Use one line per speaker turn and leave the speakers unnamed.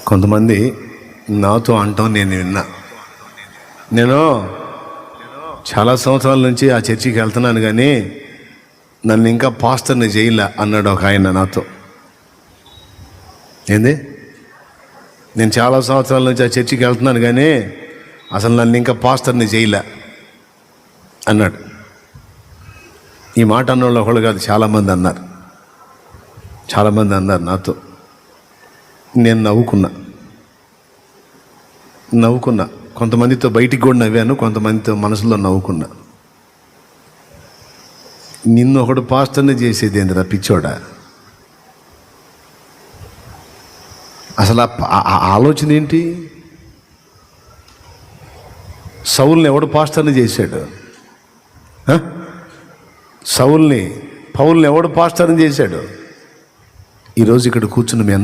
కొంతమంది నాతో అంటాం నేను విన్నా. నేను చాలా సంవత్సరాల నుంచి ఆ చర్చికి వెళ్తున్నాను, కానీ నన్ను ఇంకా పాస్టర్ని చేయలే అన్నాడు ఒక ఆయన నాతో. ఏంది, నేను చాలా సంవత్సరాల నుంచి ఆ చర్చికి వెళ్తున్నాను, కానీ అసలు నన్ను ఇంకా పాస్టర్ని చేయలే అన్నాడు. ఈ మాట అన్నోళ్ళు ఒకళ్ళు కాదు, చాలామంది అన్నారు నాతో. నేను నవ్వుకున్నా. కొంతమందితో బయటికి కూడా నవ్వాను, కొంతమందితో మనసులో నవ్వుకున్నా. నిన్ను ఒకడు పాస్టర్ని చేసేది ఏందిరా పిచ్చోడా? అసలు ఆ ఆలోచన ఏంటి? సౌల్ని ఎవడు పాస్టర్ని చేశాడు? పౌల్ని ఎవడు పాస్టర్ని చేశాడు? ఈరోజు ఇక్కడ కూర్చున్న మీ